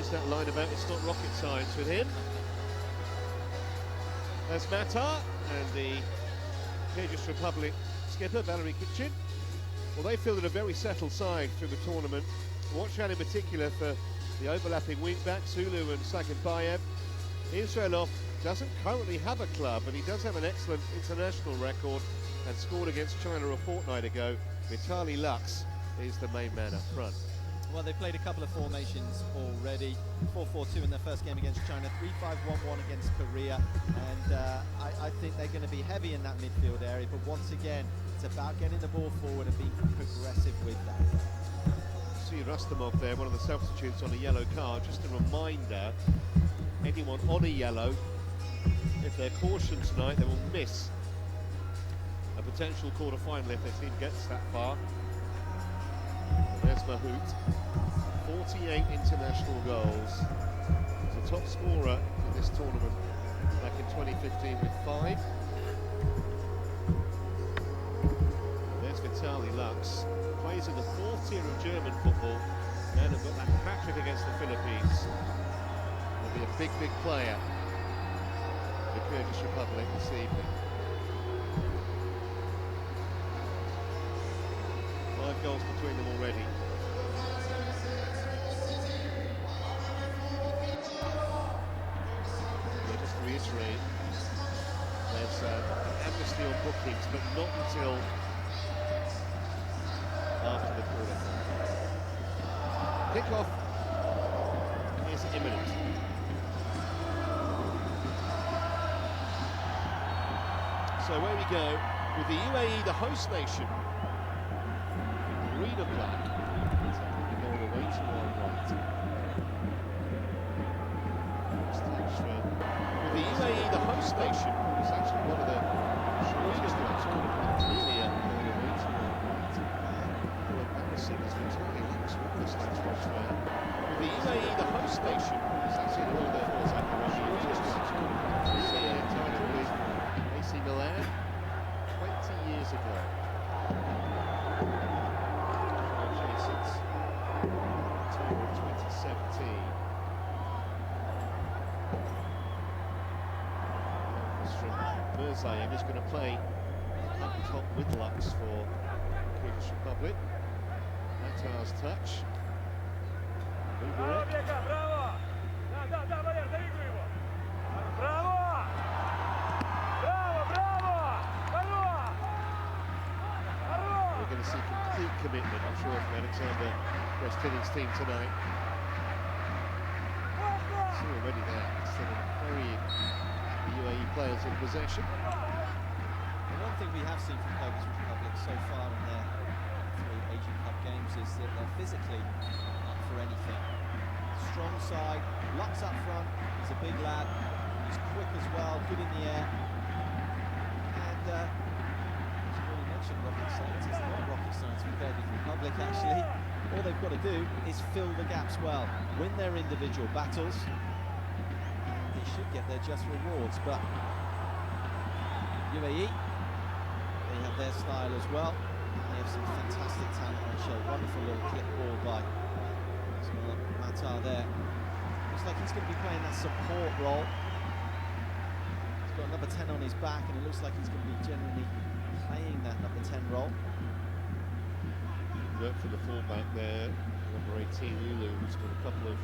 What's that line about? It's not rocket science with him. There's Matar and the Kyrgyz Republic skipper, Valery Kitchin. Well, they fielded a very settled side through the tournament. Watch out in particular for the overlapping wing-backs, Zulu and Sakinbayev. Israelov doesn't currently have a club, but he does have an excellent international record and scored against China a fortnight ago. Vitaly Lux is the main man up front. Well, they've played a couple of formations already. 4-4-2 in their first game against China, 3-5-1-1 against Korea, and I think they're going to be heavy in that midfield area, but once again, it's about getting the ball forward and being progressive with that. See Rustamov there, one of the substitutes on a yellow card. Just a reminder, anyone on a yellow, if they're cautioned tonight, they will miss a potential quarter-final if their team gets that far. And there's Mahout, 48 international goals. He's the top scorer in this tournament back in 2015 with 5. And there's Vitaly Lux, plays in the 4th tier of German football and have got that hat-trick against the Philippines. Will be a big, big player for the Kyrgyz Republic this evening. 5 goals between them already. Just to reiterate, there's an amnesty on bookings, but not until after the quarter-final. Kickoff is imminent. So away we go with the UAE, the host nation. Green and black. Taking the goal away to our right. With the UAE, the host nation, it's actually one of the shortest in the tournament. Really a goal away to our right. Embarrassing as Vitaly Lux won this last transfer. With the UAE, the host nation, it's actually one of the shortest in the tournament. It's a title with AC Milan 20 years ago. Since October 2017. This from Mirzaev is going to play up top with Lux for Kyrgyz Republic. Matar's touch. We're going to see complete commitment, I'm sure, from Alexander Prestin's team tonight. See already there, instead of carrying the UAE players in possession. The one thing we have seen from Kyrgyz Republic so far in their 3 Asian Cup games is that they're physically up for anything. Strong side, Lux up front, he's a big lad, he's quick as well, good in the air. And rocket science. It's not rocket science with Kyrgyz Republic, actually. All they've got to do is fill the gaps well, win their individual battles, and they should get their just rewards. But UAE, they have their style as well. They have some fantastic talent on show. Wonderful little clip ball by Matar there. Looks like he's going to be playing that support role. He's got number 10 on his back, and it looks like he's going to be generally playing that number 10 role. Work for the fullback there, number 18 Lulu, who's got a couple of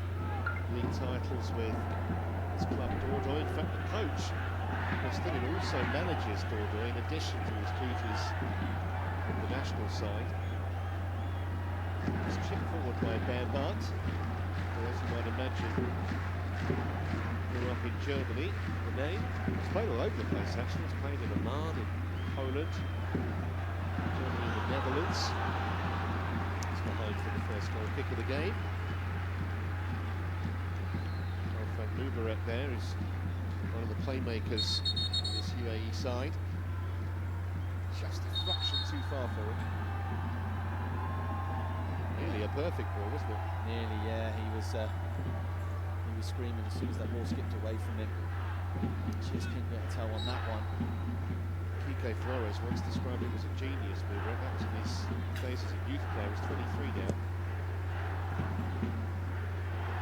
league titles with his club Dordoy. In fact, the coach, Prestin, also manages Dordoy in addition to his duties on the national side. It's chipped forward by Bernhardt, who, as you might imagine, grew up in Germany. The name, he's played all over the place actually. He's played in Oman, in Poland, Germany, the Netherlands. He's behind for the first goal kick of the game. Frank Mubarak there is one of the playmakers in this UAE side. Just a fraction too far for him. Nearly a perfect ball, wasn't it? Nearly, yeah. He was screaming as soon as that ball skipped away from him. Just couldn't get a toe on that one. Kike Flores once described him as a genius mover. That was in his days as a youth player. He's 23 now.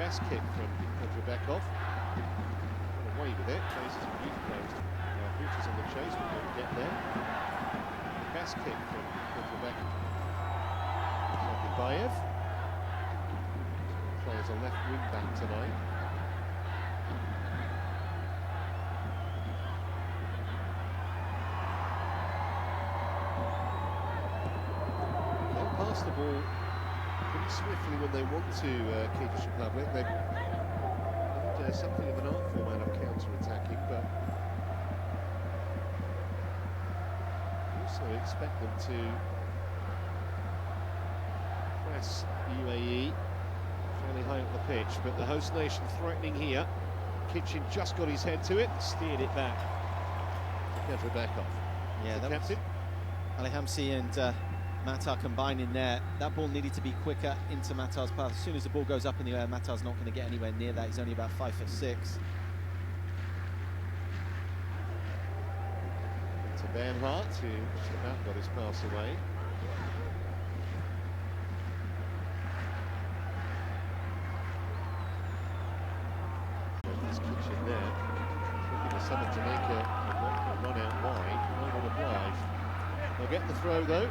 Best kick from Trebekov. Got away with it. Places a youth post. Boots on the chase, but won't get there. Best kick from Trebekov. Bayev. Plays a left wing back tonight. They'll pass the ball pretty swiftly when they want to, Kyrgyz Republic. They've got something of an art form out of counter-attacking, but also expect them to press UAE fairly high up the pitch, but the host nation threatening here. Kitchen just got his head to it and steered it back to Trebekov. Yeah, that captain. Ali Hamsi and Matar combining there. That ball needed to be quicker into Matar's path. As soon as the ball goes up in the air, Matar's not going to get anywhere near that. He's only about 5'6". To Bernhardt, who just about got his pass away. This Kitchen there, looking for someone to make a run out wide. No one obliged. They'll get the throw though.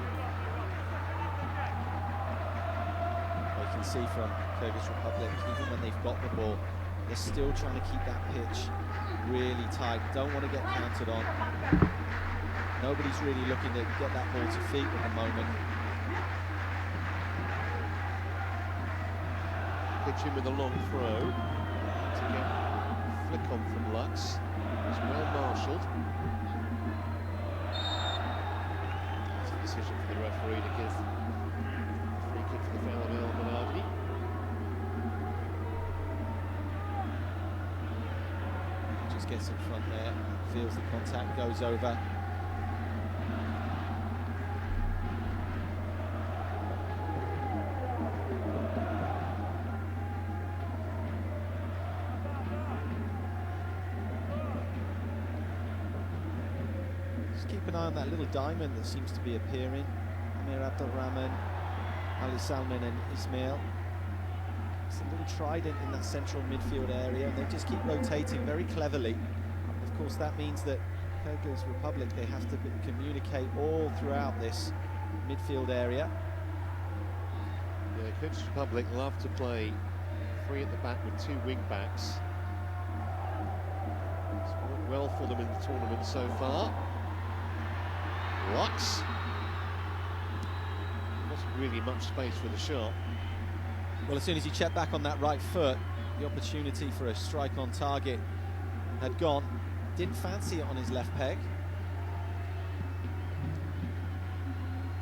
You can see from Kyrgyz Republic, even when they've got the ball, they're still trying to keep that pitch really tight. Don't want to get counted on. Nobody's really looking to get that ball to feet at the moment. Kitchen with a long throw to get flick on from Lux. It's well marshalled. It's a decision for the referee to give a free kick for the foul of El Benadi. Just gets in front there, feels the contact, goes over. Keep an eye on that little diamond that seems to be appearing. Amir Abdelrahman, Ali Salman and Ismail. It's a little trident in that central midfield area, and they just keep rotating very cleverly. Of course, that means that Kyrgyz Republic, they have to communicate all throughout this midfield area. Yeah, Kyrgyz Republic love to play free at the back with two wing backs. It's worked well for them in the tournament so far. Lux. Wasn't really much space for the shot. Well, as soon as he checked back on that right foot, the opportunity for a strike on target had gone. Didn't fancy it on his left peg.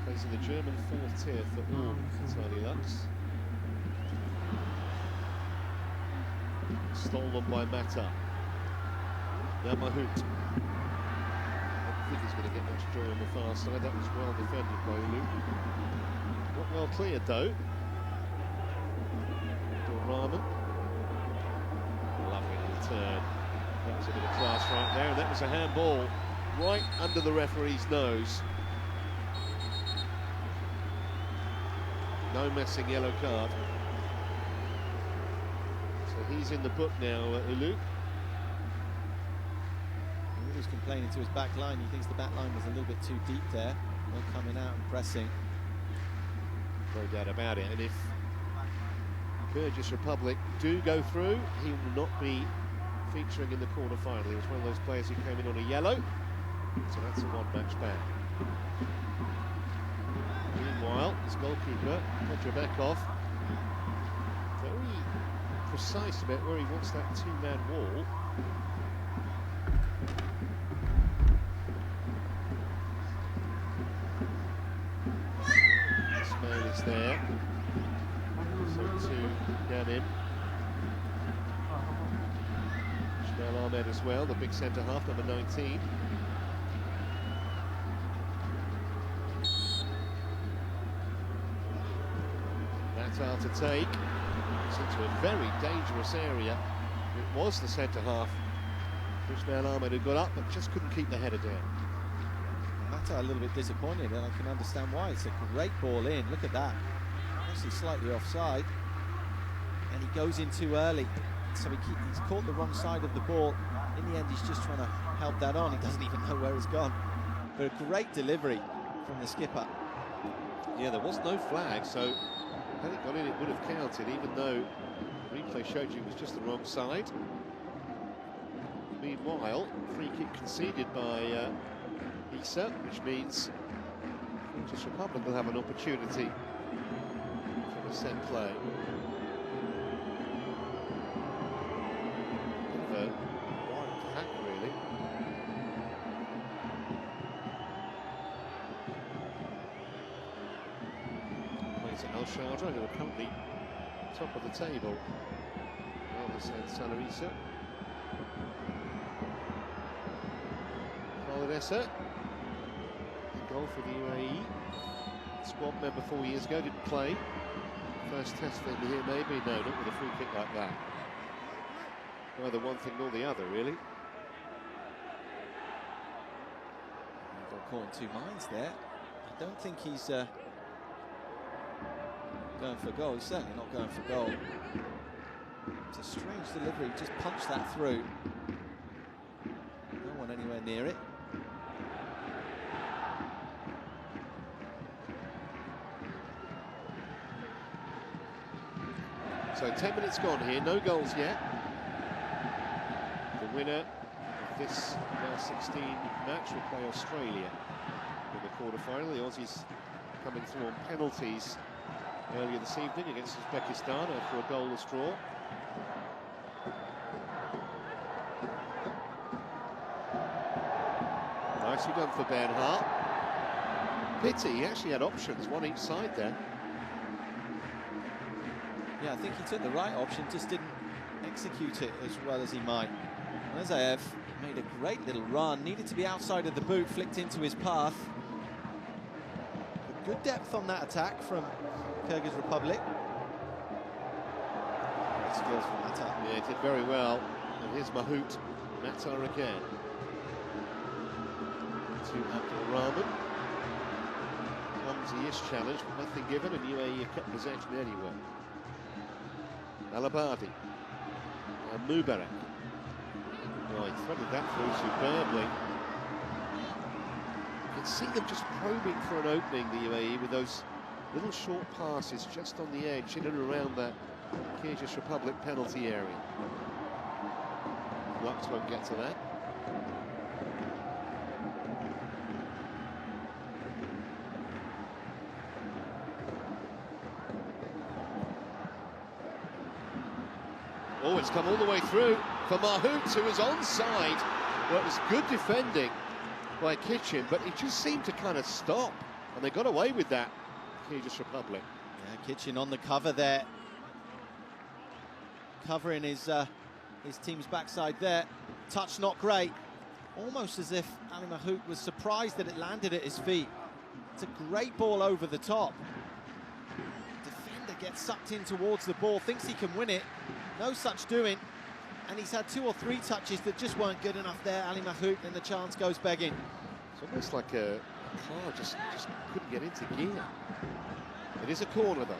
Plays in the German fourth tier for all Tony Lux. Stolen by Mata. Now Mahout. I think he's going to get much joy on the far side. That was well defended by Ulu. Not well cleared though. Rahman. Lovely little turn. That was a bit of class right there, and that was a handball right under the referee's nose. No messing yellow card. So he's in the book now, Ulu. Ulu's complaining to his back line. He thinks the back line was a little bit too deep there. Not coming out and pressing. No doubt about it. And if Kyrgyz Republic do go through, he will not be featuring in the quarter-final. He was one of those players who came in on a yellow, so that's a one-match ban. Meanwhile, his goalkeeper, Trebekov, very precise about where he wants that two-man wall. Ismail is there. So two down in. Ismail Ahmed as well, the big centre half, number 19. Matar to take. It's into a very dangerous area. It was the centre half, Ismail Ahmed, who got up but just couldn't keep the header down. Matar a little bit disappointed, and I can understand why. It's a great ball in. Look at that. Actually slightly offside. and he goes in too early. So he's caught the wrong side of the ball. In the end, he's just trying to help that on. He doesn't even know where it's gone. But a great delivery from the skipper. Yeah, there was no flag, so had it gone in, it would have counted, even though the replay showed you it was just the wrong side. Meanwhile, free kick conceded by Isa, which means Kyrgyz Republic will have an opportunity for a set play. Bit of a wild hack, really. Plays at Al Sharjah, who are currently top of the table. On the side, Salah Isa. Essa, goal for the UAE. Squad member 4 years ago, didn't play. First test for him here, maybe. No, not with a free kick like that. Either one thing or the other, really. Got caught in two minds there. I don't think he's going for goal. He's certainly not going for goal. It's a strange delivery. Just punched that through. No one anywhere near it. So 10 minutes gone here, no goals yet. The winner of this now 16 match will play Australia in the quarter-final. The Aussies coming through on penalties earlier this evening against Uzbekistan after a goalless draw. Nicely done for Bernhardt. Pity, he actually had options, one each side there. Yeah, I think he took the right option, just didn't execute it as well as he might. Rezaev made a great little run, needed to be outside of the boot, flicked into his path. But good depth on that attack from Kyrgyz Republic. Great skills from Matar. Yeah, he did very well. And here's Mahout, Matar again. To Abdul Rahman. Clumsy-ish challenge, but nothing given, and UAE kept possession anyway. Alabadi and Mubarak. Oh, he threaded that through superbly. You can see them just probing for an opening, the UAE, with those little short passes just on the edge, in and around that Kyrgyz Republic penalty area. Lux won't get to that. Oh, it's come all the way through for Mahout, who was onside. Well, it was good defending by Kitchen, but he just seemed to kind of stop, and they got away with that, Kyrgyz Republic. Yeah, Kitchen on the cover there, covering his team's backside there. Touch not great, almost as if Ali Mahout was surprised that it landed at his feet. It's a great ball over the top. Defender gets sucked in towards the ball, thinks he can win it. No such doing, and he's had 2 or 3 touches that just weren't good enough there, Ali Mahout, and the chance goes begging. It's almost like a car just couldn't get into gear. It is a corner, though.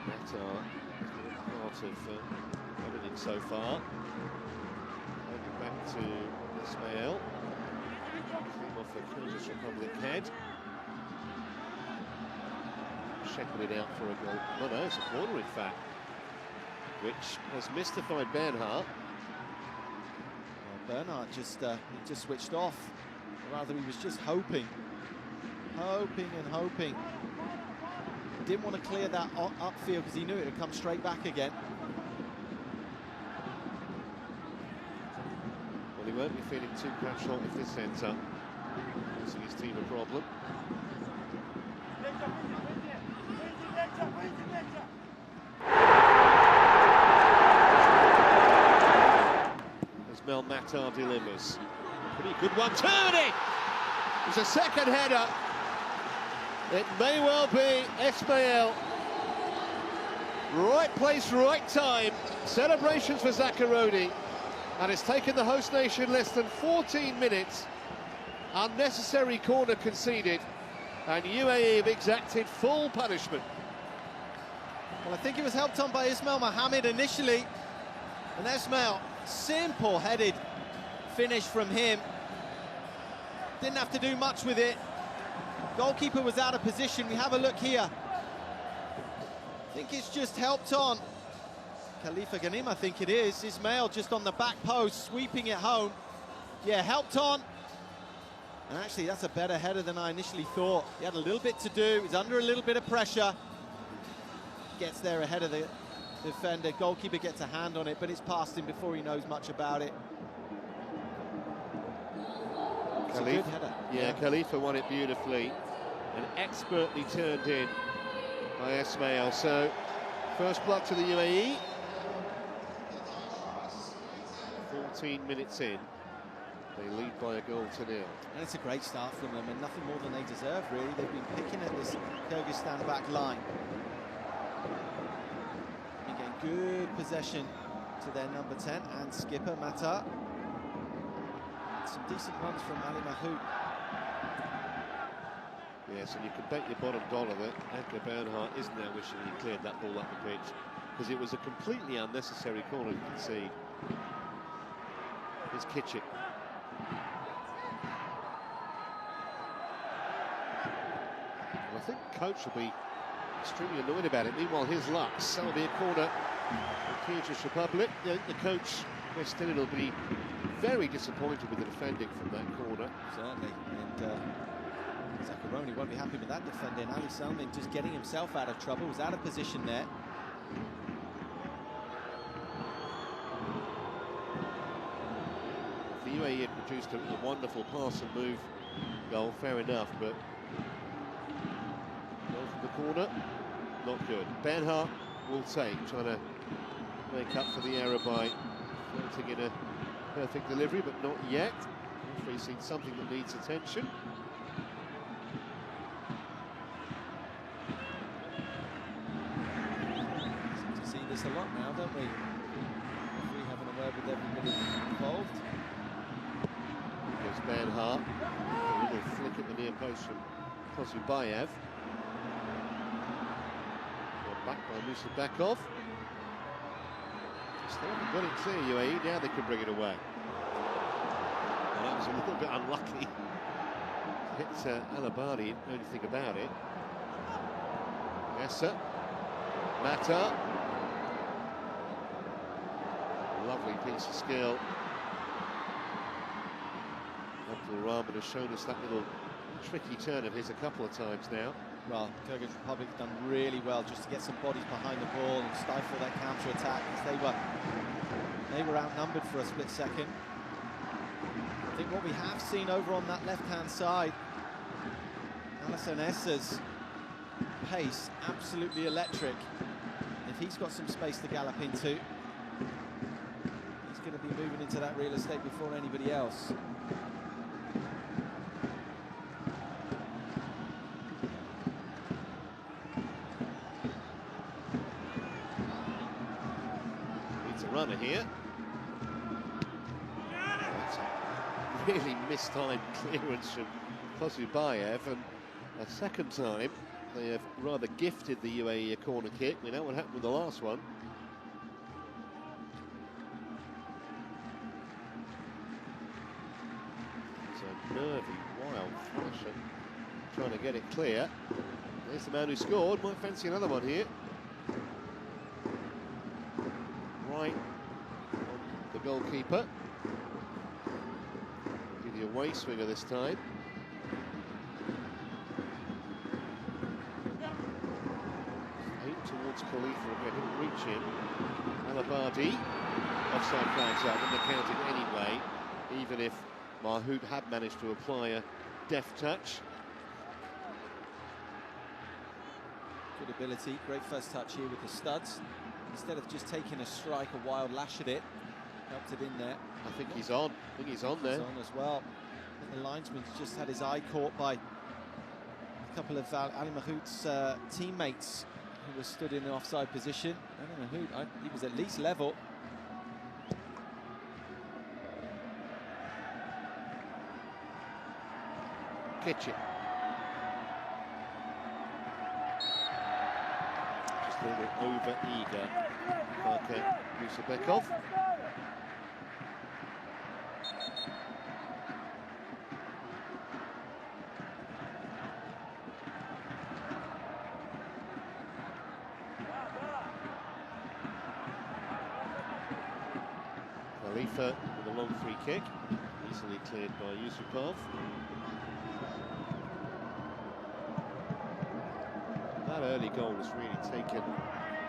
Matar, part of everything so far. Moving back to Ismail. Off the Kyrgyz Republic head. Shepherd it out for a goal. No, no, it's a corner, in fact, which has mystified Bernhardt. Well, Bernhardt just he just switched off. Or rather, he was just hoping and hoping. He didn't want to clear that upfield because he knew it would come straight back again. Well, he won't be feeling too crap-short if this ends up causing his team a problem. As Mel Matar delivers. Pretty good one, turning! It's a second header. It may well be Ismail. Right place, right time. Celebrations for Zakharodi. And it's taken the host nation less than 14 minutes Unnecessary corner conceded, and UAE have exacted full punishment. Well, I think he was helped on by Ismail Mohammed initially, and Ismail, simple-headed finish from him. Didn't have to do much with it. Goalkeeper was out of position. We have a look here. I think it's just helped on. Khalifa Ghanim, I think it is. Ismail just on the back post, sweeping it home. Yeah, helped on. And actually, that's a better header than I initially thought. He had a little bit to do. He's under a little bit of pressure. Gets there ahead of the defender. Goalkeeper gets a hand on it, but it's past him before he knows much about it. It's a good header. Yeah, Khalifa won it beautifully and expertly turned in by Ismail. So, first blood to the UAE. 14 minutes in. They lead by a goal to nil. And it's a great start from them, and nothing more than they deserve, really. They've been picking at this Kyrgyzstan back line. Again, good possession to their number 10 and skipper, Mata. Some decent runs from Ali Mahoud. Yes, and you can bet your bottom dollar that Edgar Bernhardt isn't now wishing he cleared that ball up the pitch, because it was a completely unnecessary corner to concede. Here's Kitchik. I think coach will be extremely annoyed about it. Meanwhile, here's Lux. That'll be a corner for Kyrgyz Republic. The coach, Westin, will be very disappointed with the defending from that corner. Certainly, and Zaccaroni won't be happy with that defending. Ali Salmin just getting himself out of trouble, was out of position there. The UAE had produced a wonderful pass and move goal, fair enough, but goal from the corner, not good. Bernhardt will take, trying to make up for the error by floating in a perfect delivery, but not yet. Referee's seen something that needs attention. Seem to see this a lot now, don't we? Referee having a word with everybody involved. There's Bernhardt, a little flick at the near post from Kozubayev. Back by Musabakov. They haven't got it clear, UAE, now they can bring it away. Well, that was a little bit unlucky. Hit Alabadi, know anything about it. Essa, Mata. Lovely piece of skill. Abdul Rahman has shown us that little tricky turn of his a couple of times now. Well, Kyrgyz Republic done really well just to get some bodies behind the ball and stifle their counter-attack, because they were outnumbered for a split second. I think what we have seen over on that left-hand side, Alisson Esser's pace, absolutely electric. If he's got some space to gallop into, he's going to be moving into that real estate before anybody else. Runner here. That's a really mistimed clearance from Kozubayev, and a second time they have rather gifted the UAE a corner kick. We know what happened with the last one. It's a nervy, wild flasher trying to get it clear. There's the man who scored. Might fancy another one here. Right on the goalkeeper. Do the away swinger this time. Aimed towards Khalifa again, didn't reach him. Alabadi, offside flags up, and they're counted anyway, even if Mahoud had managed to apply a deft touch. Good ability, great first touch here with the studs. Instead of just taking a strike, a wild lash at it, helped it in there. I think he's on. I think he's on there. He's on as well. I think the linesman's just had his eye caught by a couple of Ali Mahoud's teammates who were stood in the offside position. Ali Mahoud, he was at least level. kitchen. Just a little bit over-eager, Parker Yusubekov. Khalifa with a long free kick, easily cleared by Yusupov. That early goal has really taken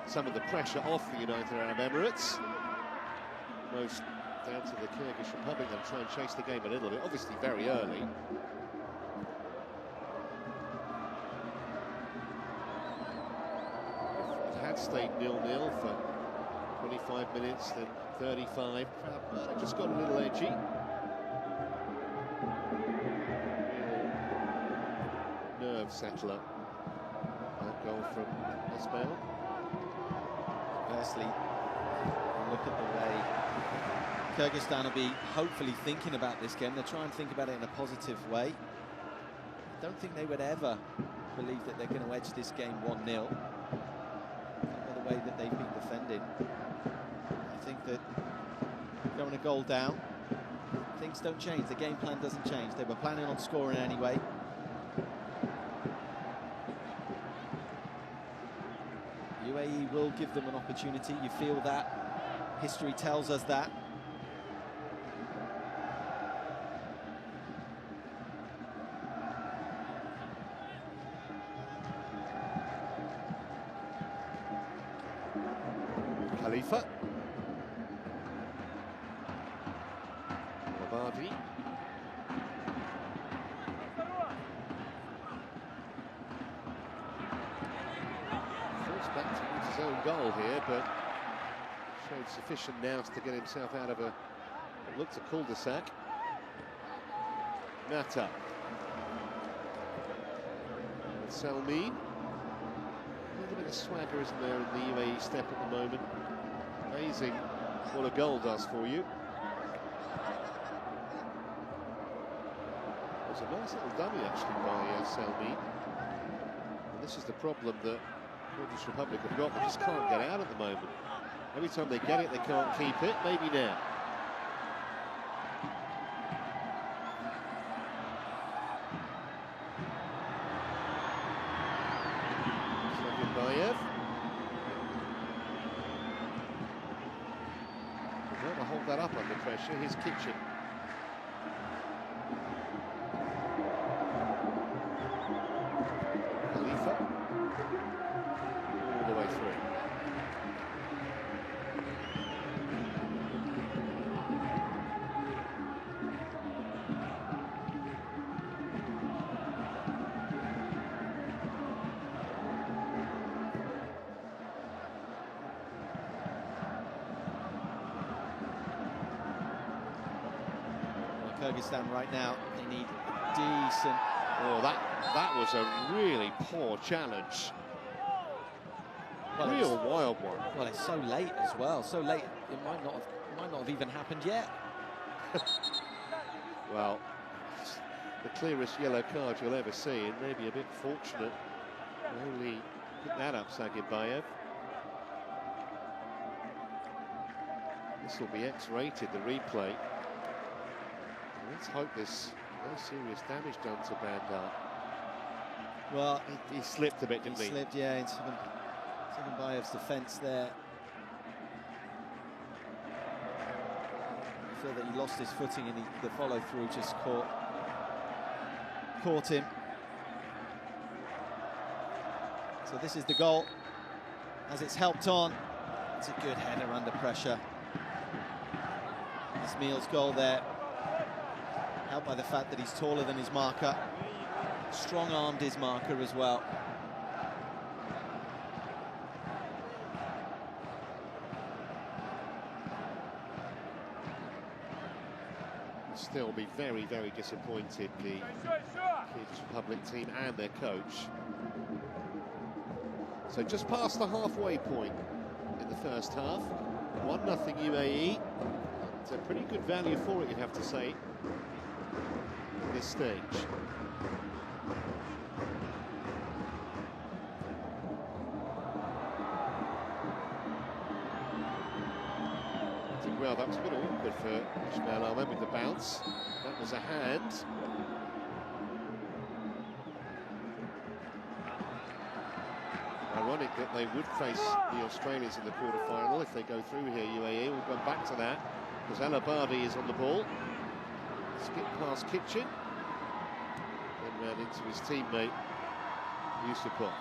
some of the pressure off the United Arab Emirates. Most down to the Kyrgyz Republic. They'll try and chase the game a little bit, obviously very early. If it had stayed 0-0 for 25 minutes, then 35. But it just got a little edgy. Real nerve settler. That goal from Ismail. Firstly, look at the way Kyrgyzstan will be hopefully thinking about this game. They'll try and think about it in a positive way. I don't think they would ever believe that they're going to edge this game 1-0. By the way that they've been defending. I think that going a goal down, things don't change. The game plan doesn't change. They were planning on scoring anyway. UAE will give them an opportunity. You feel that. History tells us that. Khalifa. Labadi. Forced back towards his own goal here, but showed sufficient nous to get himself out of what looked a cul-de-sac. Nata. Salmin. A little bit of swagger, isn't there, in the UAE step at the moment. Amazing what a goal does for you. It was a nice little dummy, actually, by Salmin. And this is the problem that Kyrgyz Republic have got. They just can't get out at the moment. Every time they get it, they can't keep it. Maybe now. Bayev. Trying to hold that up under pressure. Here's Kitchen. Khalifa. All the way through. Kyrgyzstan right now, they need decent... Oh, that was a really poor challenge. Well, Real wild one. Well, it's so late as well. So late, it might not have even happened yet. Well, it's the clearest yellow card you'll ever see, and maybe a bit fortunate. Only put that up, Sagimbayev. This will be X-rated, the replay. Let's hope there's no serious damage done to Bandar. Well, he slipped a bit, didn't he? He slipped, yeah, into Sagimbayev's defence there. I feel that he lost his footing and the follow-through just caught him. So this is the goal. As it's helped on, it's a good header under pressure. Ismail's goal there, helped by the fact that he's taller than his marker. Strong-armed his marker as well. Still be very, very disappointed, the Kyrgyz Republic team and their coach. So just past the halfway point in the first half. 1-0 UAE. It's a pretty good value for it, you'd have to say, at this stage. Well, that was a bit awkward for Ismail Ahmed with the bounce. That was a hand. Ironic that they would face the Australians in the quarter-final if they go through here, UAE. We'll come back to that, because Al Abadi is on the ball. Skip past Kitchen. Then ran into his teammate, Yusupov.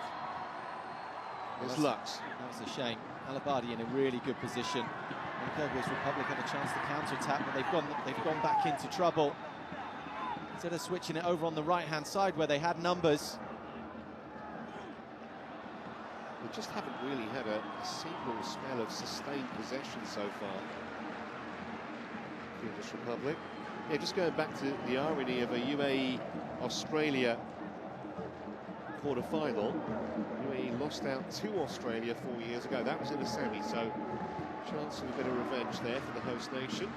There's Lux. That was a shame. Al Abadi in a really good position. And Kyrgyz Republic had a chance to counter-attack, but they've gone back into trouble. Instead of switching it over on the right-hand side where they had numbers. We just haven't really had a single spell of sustained possession so far. Kyrgyz Republic. Yeah, just going back to the irony of a UAE-Australia quarter-final. UAE lost out to Australia 4 years ago. That was in a semi, so chance of a bit of revenge there for the host nation.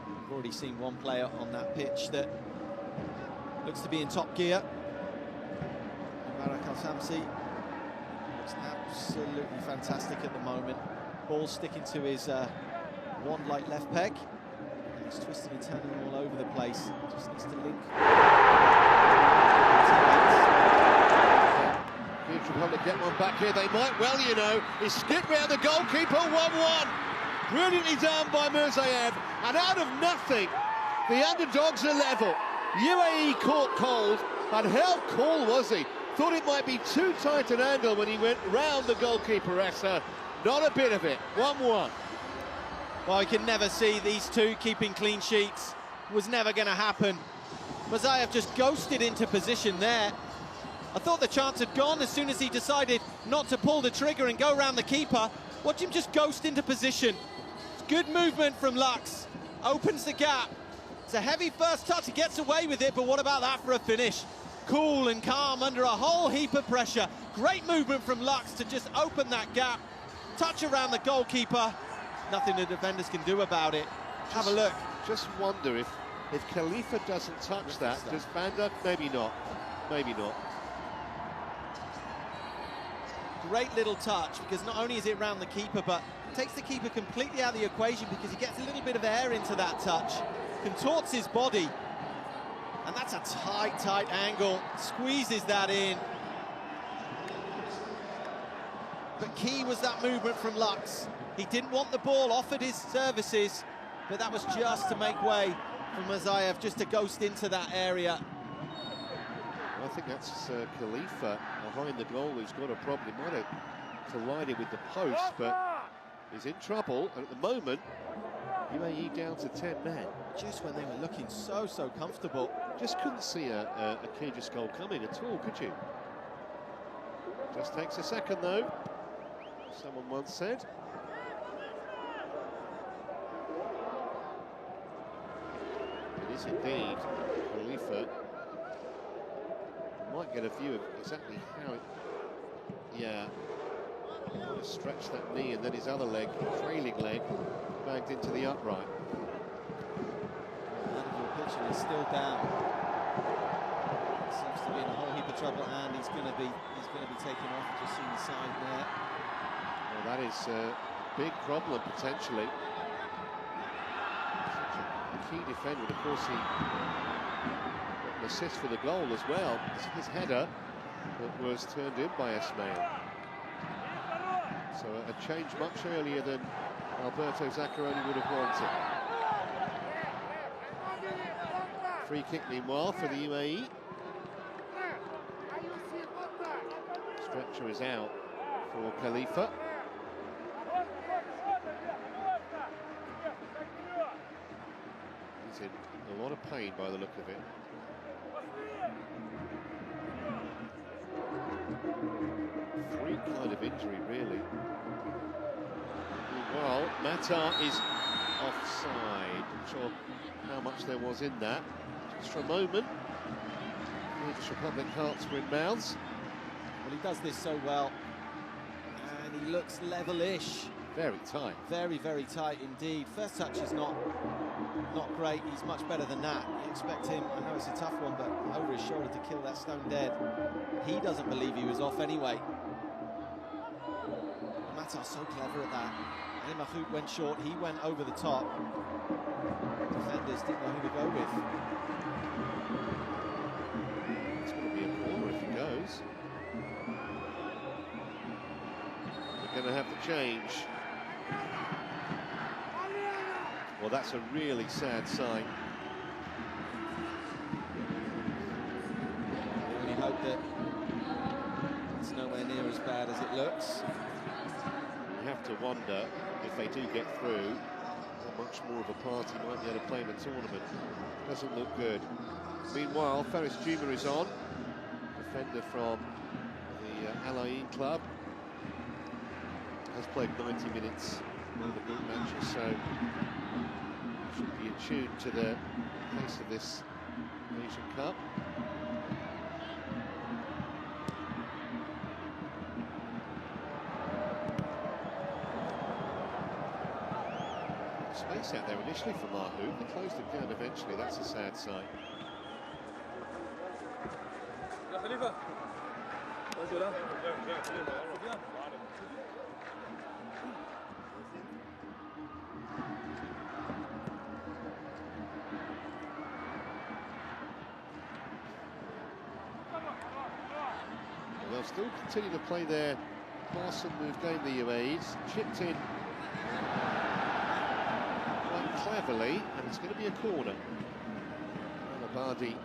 We've already seen one player on that pitch that looks to be in top gear. Mubarak Al-Samsi looks absolutely fantastic at the moment. Ball sticking to his one light left peg. He's twisting and turning all over the place. Just needs to link. Kyrgyz Republic get one back here. They might well, you know. He skipped round the goalkeeper, 1-1. Brilliantly done by Mirzayev. And out of nothing, the underdogs are level. UAE caught cold, and how cool was he? Thought it might be too tight an angle when he went round the goalkeeper, Essa. Not a bit of it, 1-1. Well, I can never see these two keeping clean sheets. Was never going to happen. Mirzayev just ghosted into position there. I thought the chance had gone as soon as he decided not to pull the trigger and go around the keeper. Watch him just ghost into position. It's good movement from Lux. Opens the gap. It's a heavy first touch. He gets away with it, but what about that for a finish? Cool and calm under a whole heap of pressure. Great movement from Lux to just open that gap. Touch around the goalkeeper. Nothing the defenders can do about it. Have a look. Just wonder if Khalifa doesn't touch that, does Banda? Maybe not. Maybe not. Great little touch, because not only is it around the keeper, but takes the keeper completely out of the equation, because he gets a little bit of air into that touch, contorts his body, and that's a tight angle, squeezes that in. But key was that movement from Lux. He didn't want the ball, offered his services, but that was just to make way for Mirzayev, just to ghost into that area. I think that's Khalifa behind the goal who's got a problem. He might have collided with the post, but he's in trouble. And at the moment, UAE down to 10 men. Just when they were looking so comfortable. Just couldn't see a Kyrgyz goal coming at all, could you? Just takes a second, though. Someone once said. It is indeed Khalifa. Might get a view of exactly how it, yeah, stretch that knee, and then his other leg, trailing leg, bagged into the upright. The pitcher is still down. Seems to be in a whole heap of trouble, and he's going to be taken off. Just seen the side there. Well, that is a big problem potentially. Such a key defender, and of course he got an assist for the goal as well. It's his header that was turned in by Ismail. So a change much earlier than Alberto Zaccheroni would have wanted. Free kick meanwhile for the UAE. Stretcher is out for Khalifa. He's in a lot of pain by the look of it. Freak kind of injury, really. Well, Matar is offside. Not sure how much there was in that. Just for a moment. Kyrgyz Republic hearts were in mouths. Well, he does this so well, and he looks level-ish Very tight. Very, very tight indeed. First touch is not great. He's much better than that. You expect him, I know it's a tough one, but over his shoulder to kill that stone dead. He doesn't believe he was off anyway. Matar's so clever at that. Ali Mahout went short, he went over the top. Defenders didn't know who to go with. It's going to be a corner if he goes. We're going to have to change. Well, that's a really sad sign. I really hope that it's nowhere near as bad as it looks. You have to wonder if they do get through, how much more of a party might be able to play in the tournament. Doesn't look good. Meanwhile, Faris Juma is on, defender from the Al Ain club. Has played 90 minutes in the group matches, so should be attuned to the pace of this Asian Cup. Space out there initially for Mahout. They closed him down eventually. That's a sad sign. They'll still continue to play their pass and move game, the UAE's. Chipped in quite cleverly, and it's going to be a corner. Abadi.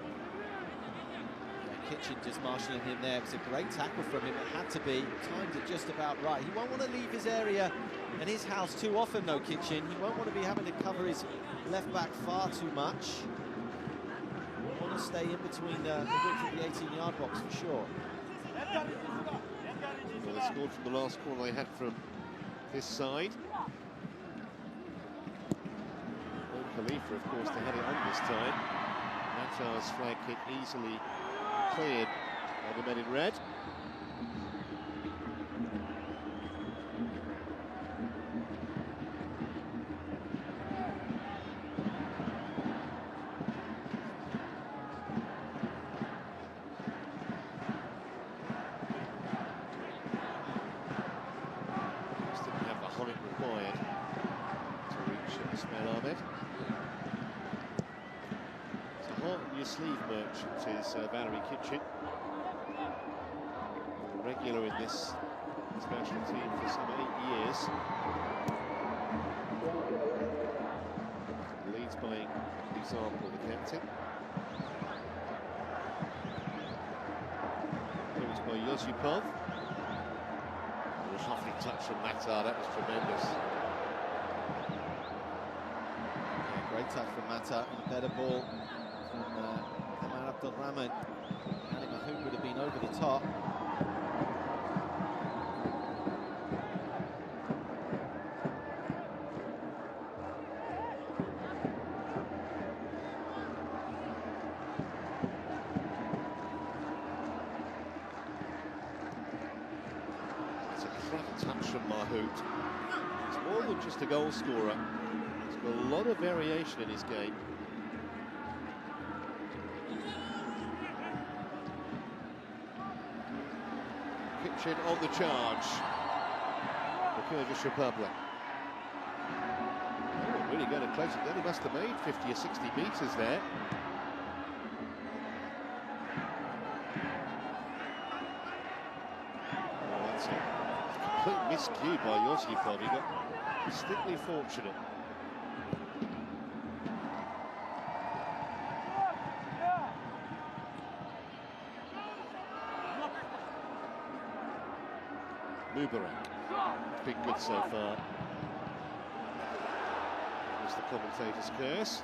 Kitchen just marshalling him there. It was a great tackle from him. It had to be. Timed it just about right. He won't want to leave his area and his house too often, though, Kitchen. He won't want to be having to cover his left back far too much. He'll want to stay in between the width of the 18-yard box for sure. Well, they scored from the last corner they had from this side. Khalifa, of course, they had it on this time. Matar's flag kick easily cleared by the men in red. Just didn't have the height required to reach Ismail Ahmed. Heart in your sleeve merchant is Valerie Kitchen. A regular in this national team for some 8 years. Leads by example, the captain. Influenced by Yosipov. A lovely touch from Matar, that was tremendous. Yeah, great touch from Matar, and a better ball from Kamal Abdulrahman. Ali Mahout would have been over the top. It's a clever touch from Mahout. He's more than just a goal scorer. He's got a lot of variation in his game. Kitchen on the charge. The Kyrgyz Republic. Oh, really going to close it down. He must have made 50 or 60 metres there. Oh, that's a complete miscue by Yosipov. He got distinctly fortunate. Mubarak, been good so far. It's the commentator's curse.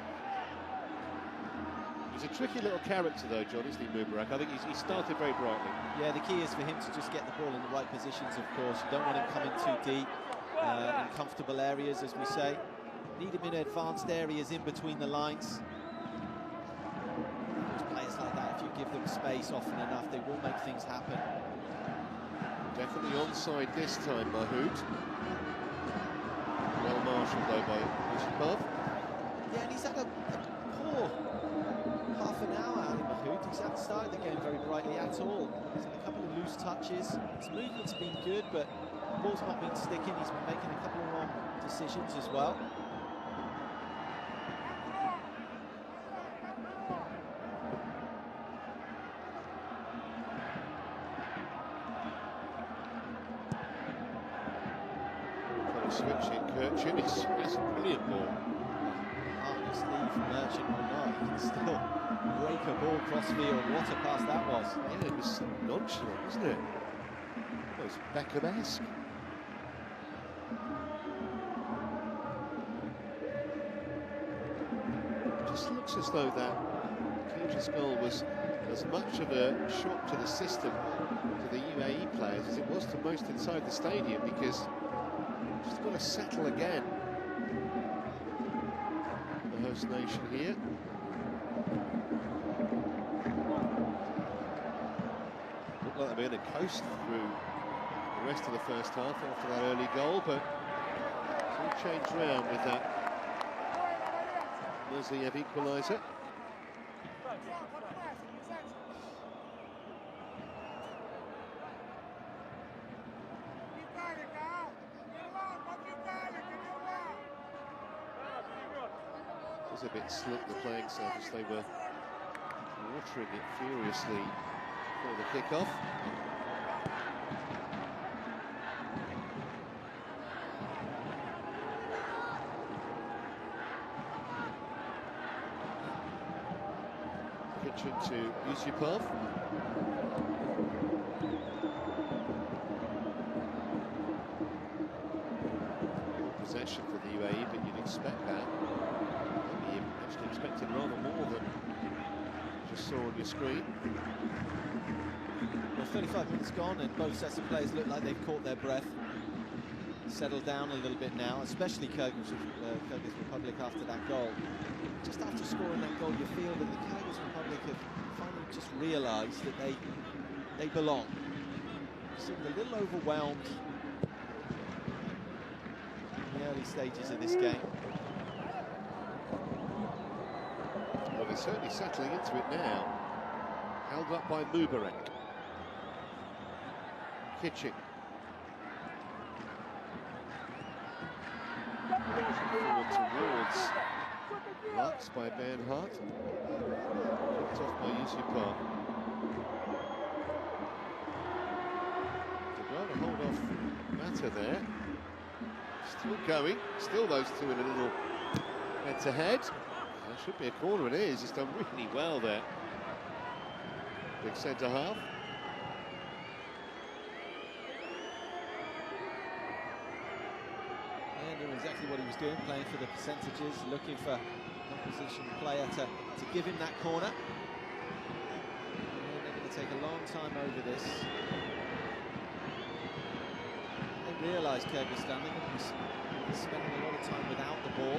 He's a tricky little character though, John, isn't he, Mubarak? I think he started very brightly. Yeah, the key is for him to just get the ball in the right positions, of course. You don't want him coming too deep in comfortable areas, as we say. Need him in advanced areas in between the lines. Players like that, if you give them space often enough, they will make things happen. Definitely onside this time, Mahout. marshalled though by Yusupov. Yeah, and he's had a poor half an hour, Ali Mahoud. He's hadn't started the game very brightly at all. He's had a couple of loose touches. His movement's been good, but the ball's not been sticking. He's been making a couple of wrong decisions as well. Switch in Kirchin, it's a brilliant ball. Marcus Leave, Merchant or not, he can still rake a ball cross field. What a pass that was. Yeah, it was nonchalant, wasn't it? It was Beckham-esque. It just looks as though that Kyrgyz goal was as much of a shock to the system, to the UAE players, as it was to most inside the stadium, because just got to settle again. The host nation here. Looked like they were going to coast through the rest of the first half after that early goal, but it's all changed round with that Muziev equaliser. Was a bit slick, the playing surface. They were watering it furiously for the kickoff. Kitchen to Yusupov. Possession for the UAE, but you'd expect that. You actually expected rather more than you just saw on your screen. Well, 35 minutes gone and both sets of players look like they've caught their breath. Settled down a little bit now, especially Kyrgyz Republic after that goal. Just after scoring that goal, you feel that the Kyrgyz Republic have finally just realised that they belong. Seemed a little overwhelmed in the early stages of this game. Well, they're certainly settling into it now. Held up by Mubarak. Kitching. Forward towards Lux by Bernhardt. Picked off by Yusupov. They've got to hold off Mata there. Still going. Still those two in a little head-to-head. That should be a corner, it is. He's done really well there. Big centre-half. Exactly what he was doing, playing for the percentages, looking for an opposition player to give him that corner. And they're going to take a long time over this. They realise Kyrgyzstan, they're going to be spending a lot of time without the ball.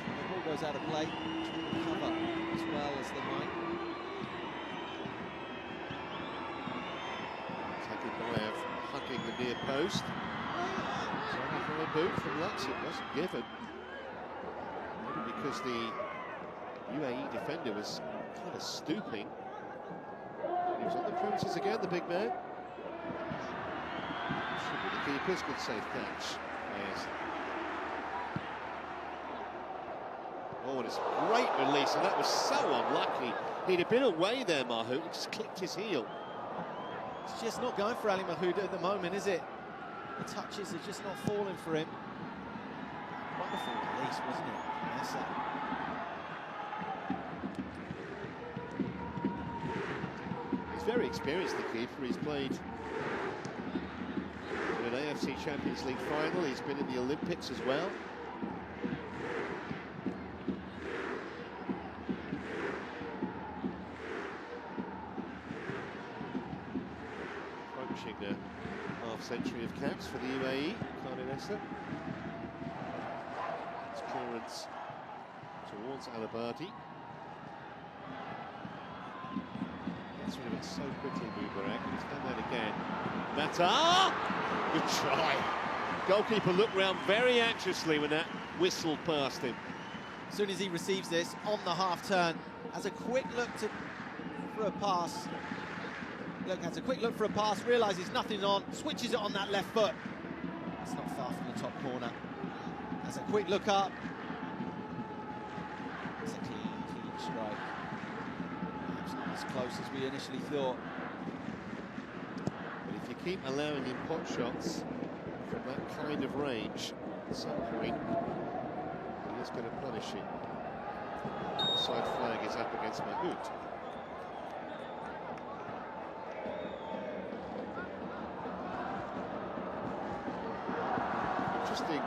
The ball goes out of play, trying to recover as well as they might. Taking the way of hugging the near post. A boot from Lux, it wasn't given. Maybe because the UAE defender was kind of stooping. He was on the premises again, the big man. Should be the keeper's good safe catch. Yes. Oh, and it's a great release, and that was so unlucky. He'd have been away there, Mahoud. He just clicked his heel. It's just not going for Ali Mahoud at the moment, is it? The touches are just not falling for him. Wonderful release, wasn't it? Mesa. He's very experienced, the keeper. He's played in an AFC Champions League final. He's been in the Olympics as well. Approaching a half-century of caps for the UAE, Kardinessa. It's clearance towards Alabadi. Gets rid of it so quickly, Mubarak. He's done that again. Mata! Good try. Goalkeeper looked round very anxiously when that whistle passed him. As soon as he receives this on the half turn, has a quick look for a pass. Has a quick look for a pass, realises nothing's on, switches it on that left foot. It's not far from the top corner. Has a quick look up. It's a clean strike. Perhaps not as close as we initially thought. But if you keep allowing him pot shots from that kind of range, at some point, he is going to punish him. Side flag is up against Mahout. Interesting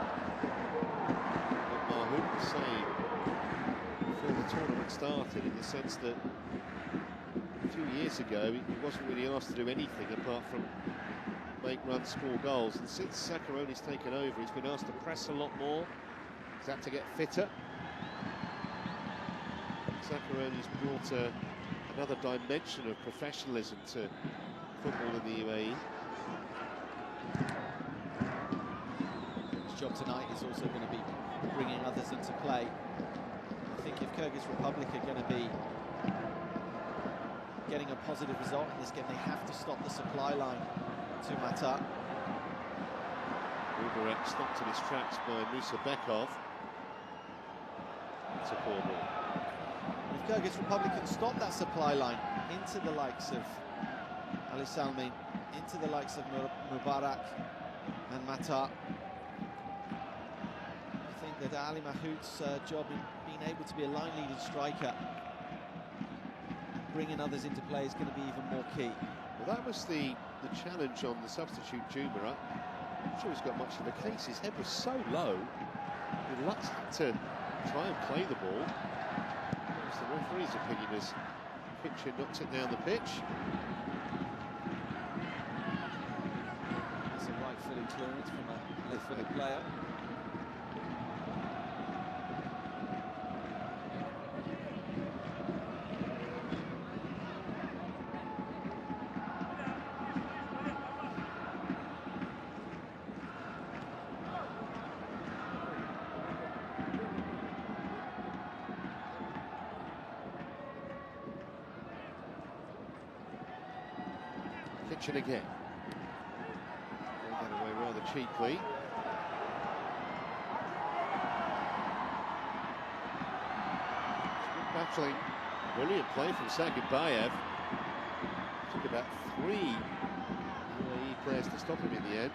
what Mahout was saying before the tournament started, in the sense that a few years ago he wasn't really asked to do anything apart from make runs, score goals, and since Zaccheroni's taken over, he's been asked to press a lot more. He's had to get fitter. Zaccheroni's brought another dimension of professionalism to football in the UAE. His job tonight is also going to be bringing others into play. I think if Kyrgyz Republic are going to be getting a positive result in this game, they have to stop the supply line to Mata. Uberek stopped in his tracks by Musa Bekov. It's a poor ball. If Kyrgyz Republic can stop that supply line into the likes of Ali Salmin, into the likes of Mubarak and Mata, I think that Ali Mahout's job in being able to be a line-leading striker, bringing others into play, is going to be even more key. Well, that was the challenge on the substitute Jumera. I'm not sure he's got much of a case. His head was so low, he Lutz had to try and play the ball. It's the referee's opinion as Kitchen knocks it down the pitch. That's a right-footed clearance from a left-footed player. Kitchen again. They get away rather cheaply. Good battling. Brilliant play from Sagibayev. Took about 3 UAE players to stop him in the end.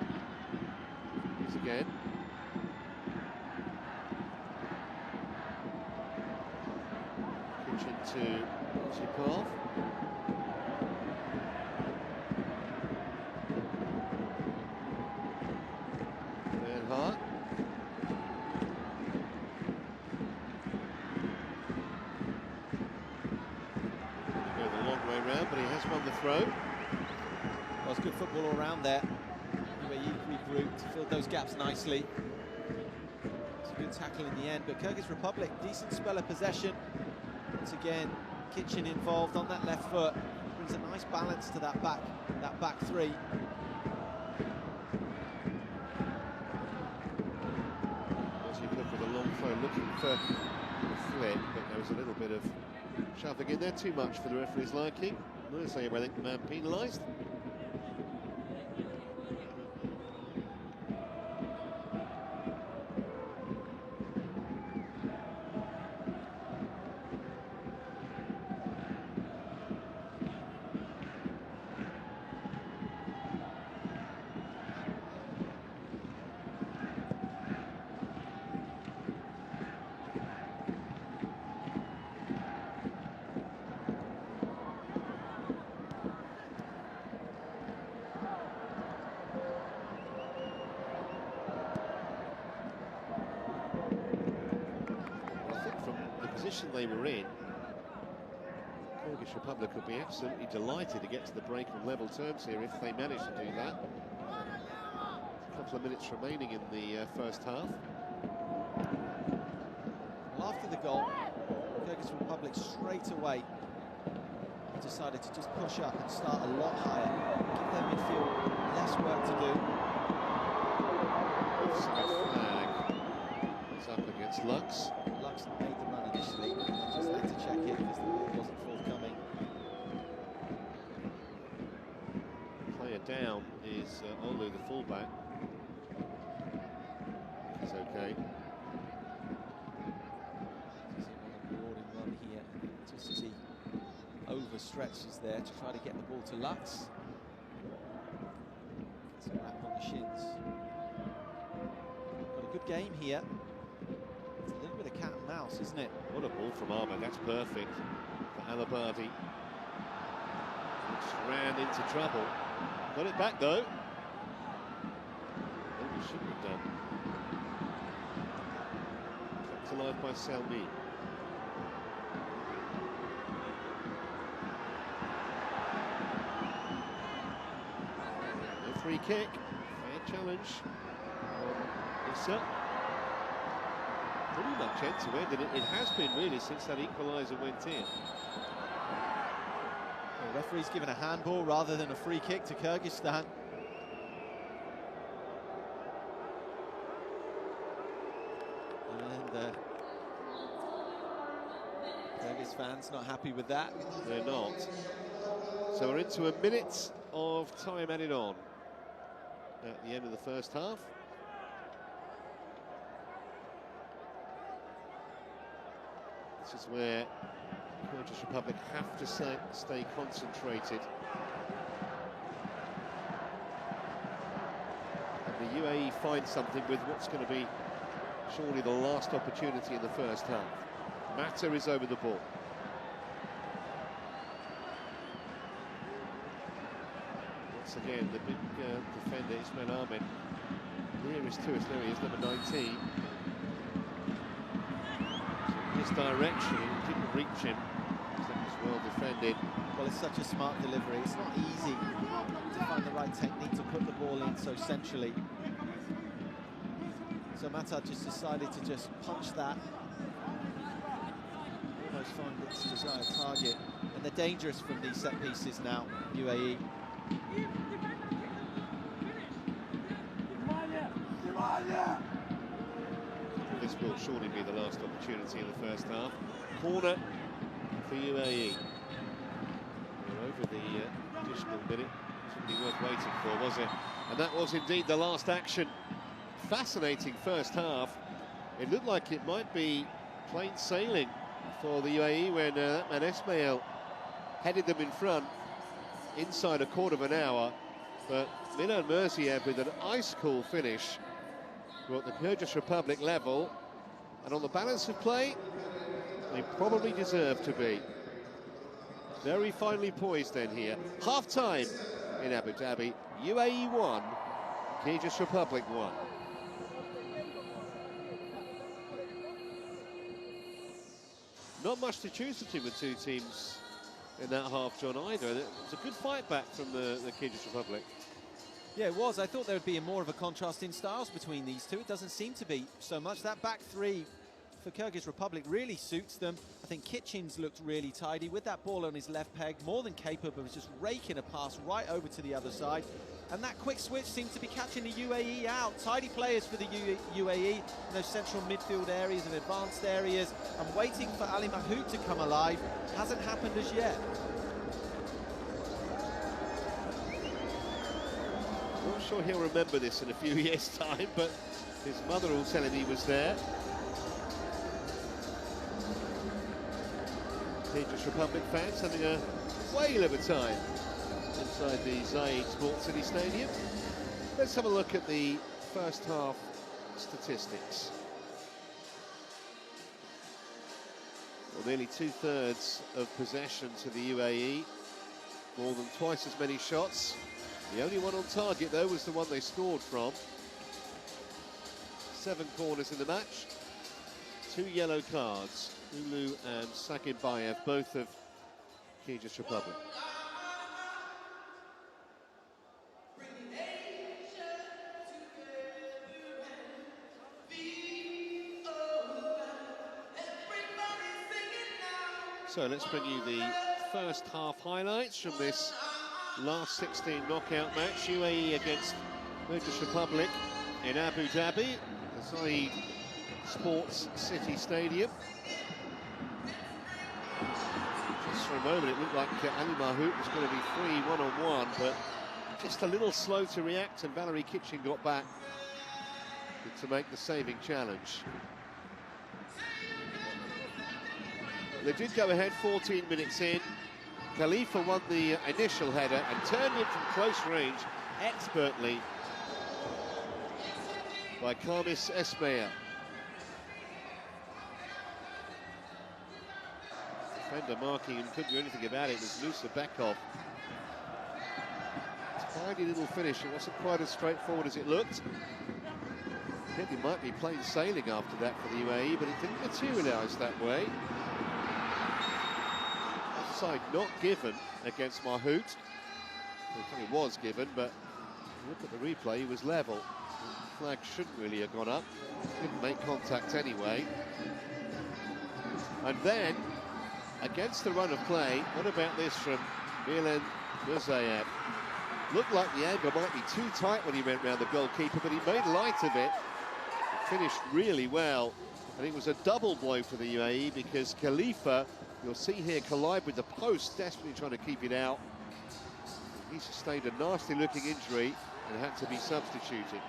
Here's again. Kitchen to Zipov. But he has won the throw. Well, it's good football all around there. UAE regrouped, filled those gaps nicely. It's a good tackle in the end, but Kyrgyz Republic, decent spell of possession. Once again, Kitchen involved on that left foot. Brings a nice balance to that back three. Look with a long throw, looking for a flip, but there was a little bit of shoving in there, too much for the referee's liking. I'm going to say, well, I think the man penalised. They were in, Kyrgyz Republic would be absolutely delighted to get to the break on level terms here if they manage to do that. A couple of minutes remaining in the first half. Well, after the goal, Kyrgyz Republic straight away decided to just push up and start a lot higher, give their midfield less work to do. offside flag is up against Lux. Lux made the run initially, and then just had to check it because the ball wasn't forthcoming. Player down is Olu, the fullback. He's okay. He's on a marauding run here, just as he overstretches there to try to get the ball to Lux. Gets a wrap on the shins. Got a good game here. It's a little bit of cat and mouse, isn't it? What a ball from Ahmed, that's perfect for Alabadi. Just ran into trouble. Got it back though. Maybe shouldn't have done. Kept alive by Selmi. No free kick. Fair challenge. Issa. Pretty much end to end, and it has been really since that equaliser went in. The referee's given a handball rather than a free kick to Kyrgyzstan. And Kyrgyz fans not happy with that. They're not. So we're into a minute of time added on at the end of the first half. This is where the Kyrgyz Republic have to stay concentrated. And the UAE find something with what's going to be surely the last opportunity in the first half. Mata is over the ball. Once again, the big defender, Ismail Ahmed, nearest to us. There he is, number 19. His direction, it didn't reach him. That was well defended. Well, it's such a smart delivery. It's not easy to find the right technique to put the ball in so centrally. So Mata just decided to just punch that. Almost find its desired target. And they're dangerous from these set pieces now, UAE. This will surely be the last opportunity in the first half. Corner for UAE. We're over the additional minute. Shouldn't be worth waiting for, was it? And that was indeed the last action. Fascinating first half. It looked like it might be plain sailing for the UAE when that man Ismail headed them in front inside a quarter of an hour. But Milan Mursiev with an ice-cool finish brought the Kyrgyz Republic level, and on the balance of play, they probably deserve to be. Very finely poised then here. Half-time in Abu Dhabi, UAE 1, Kyrgyz Republic 1. Not much to choose between the two teams in that half, John, either. It was a good fight back from the Kyrgyz Republic. Yeah, it was. I thought there would be more of a contrast in styles between these two. It doesn't seem to be so much. That back three for Kyrgyz Republic really suits them. I think Kitchens looked really tidy with that ball on his left peg, more than capable of just raking a pass right over to the other side. And that quick switch seemed to be catching the UAE out. Tidy players for the UAE in those central midfield areas and advanced areas. I'm waiting for Ali Mahoud to come alive. Hasn't happened as yet. Not sure he'll remember this in a few years' time, but his mother will tell him he was there. Kyrgyz Republic fans having a whale of a time inside the Zayed Sports City Stadium. Let's have a look at the first half statistics. Well, nearly 2/3 of possession to the UAE, more than twice as many shots. The only one on target, though, was the one they scored from. 7 corners in the match. 2 yellow cards. Ulu and Sakimbayev, both of Kyrgyz Republic. So let's bring you the first half highlights from this last 16 knockout match. UAE against Kyrgyz Republic. in Abu Dhabi, the Saeed Sports City Stadium. Just for a moment it looked like Ali Mahout was going to be free one-on-one, but just a little slow to react, and Valerie Kitchen got back to make the saving challenge. They did go ahead 14 minutes in. Khalifa won the initial header and turned in from close range expertly by Kamis Esmail. Defender marking him, couldn't do anything about it, was Musa Bekov. Tidy little finish, it wasn't quite as straightforward as it looked. I think he might be plain sailing after that for the UAE, but it didn't materialise that way. Offside not given against Mahout. Well, it was given, but look at the replay, he was level. The flag shouldn't really have gone up. Didn't make contact anyway. And then, against the run of play, what about this from Milan Musayev? Looked like the angle might be too tight when he went round the goalkeeper, but he made light of it. Finished really well, and it was a double blow for the UAE because Khalifa, you'll see here, collide with the post, desperately trying to keep it out. He sustained a nasty looking injury and had to be substituted.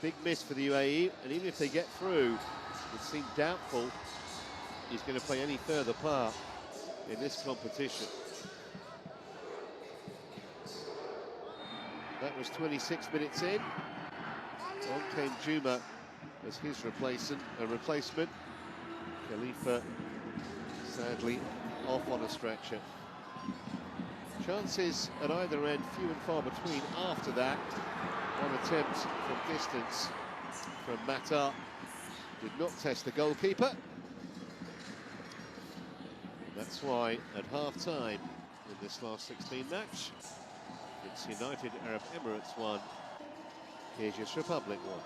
Big miss for the UAE, and even if they get through, it seemed doubtful he's going to play any further part in this competition. That was 26 minutes in. On came Juma as his replacement. Khalifa sadly off on a stretcher. Chances at either end few and far between after that. One attempt from distance from Matar did not test the goalkeeper. That's why at half-time in this last 16 match, it's United Arab Emirates 1, Kyrgyz Republic 1.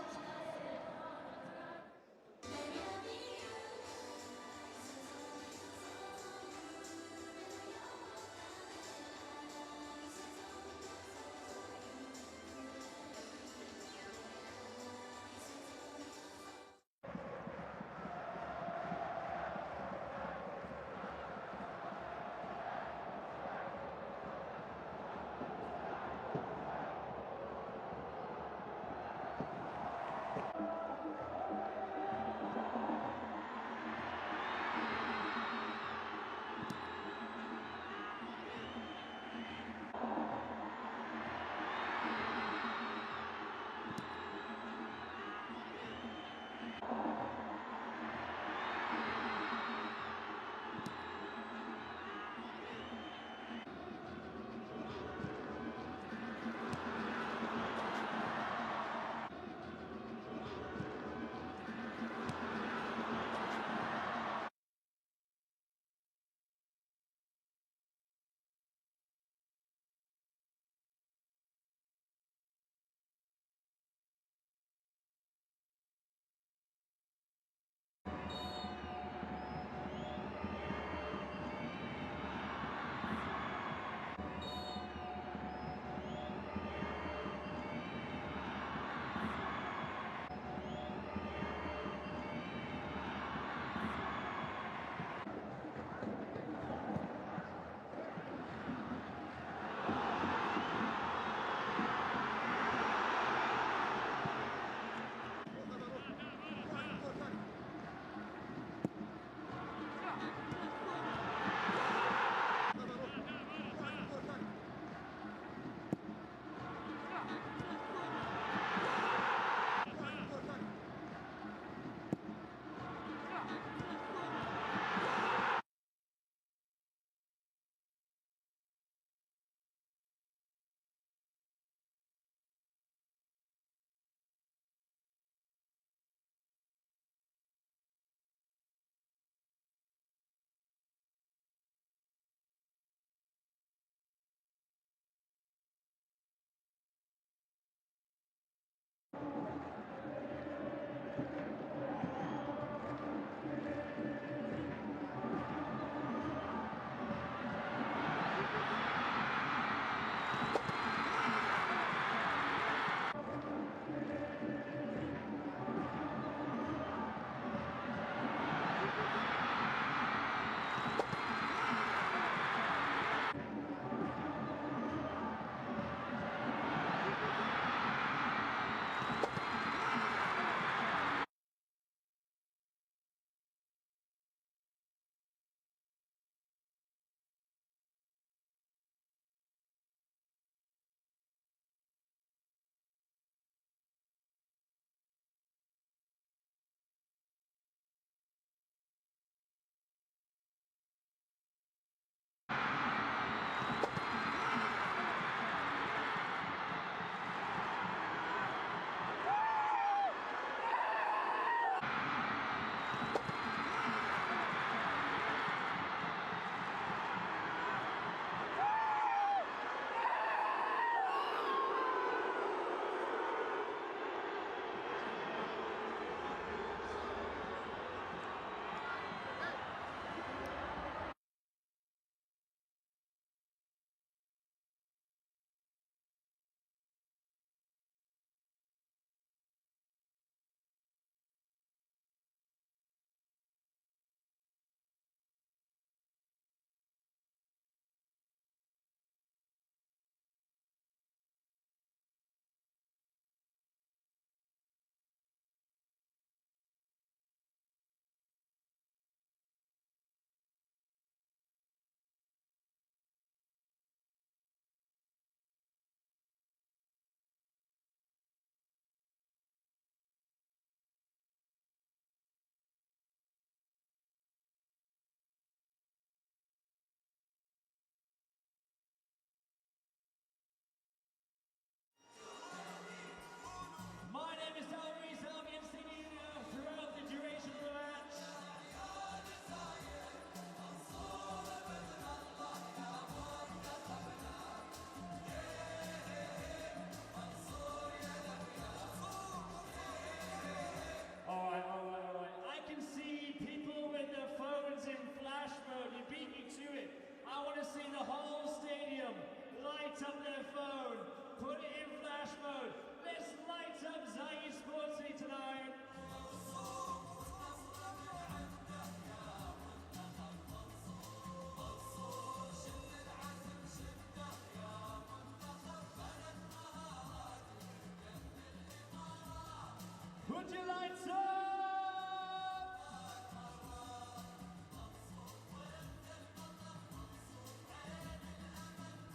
Put your lights up!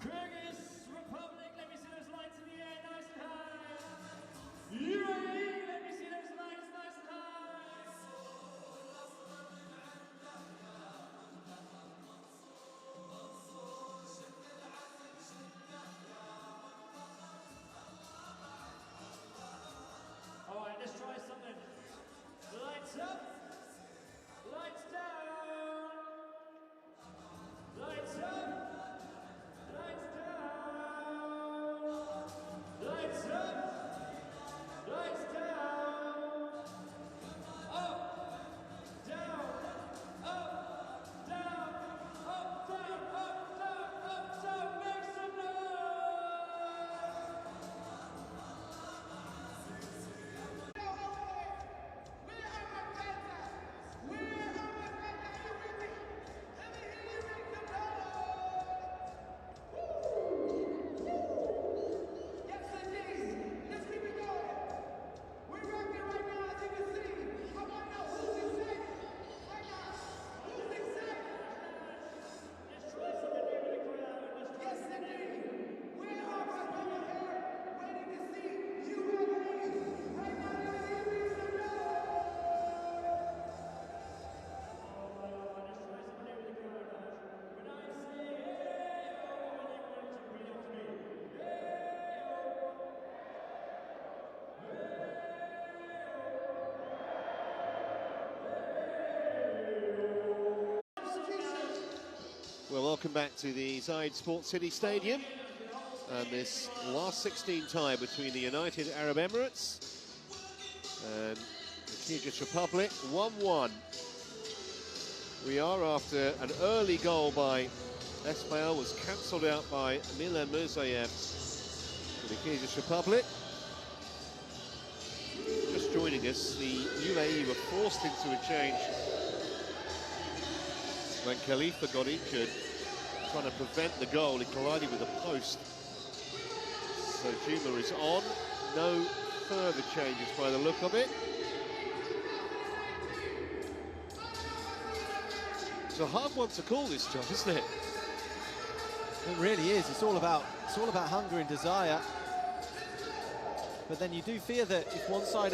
Kyrgyz Republic, let me see those lights in the air, nice and high. UAE, let me see those lights nice and high. All right, let's try something. Lights up, lights down. Lights up, lights down. Lights up, lights down. Up, down, up, down, up, down, up, down, up, down. Make some noise. Well, welcome back to the Zayed Sports City Stadium and this last 16 tie between the United Arab Emirates and the Kyrgyz Republic, 1-1. We are after an early goal by Esmail, was cancelled out by Milan Mirzayev for the Kyrgyz Republic. Just joining us, the UAE were forced into a change when Khalifa got injured, trying to prevent the goal. He collided with the post. So Juma is on. No further changes by the look of it. It's a hard one to call this job, isn't it? It really is. It's all about hunger and desire. But then you do fear that if one side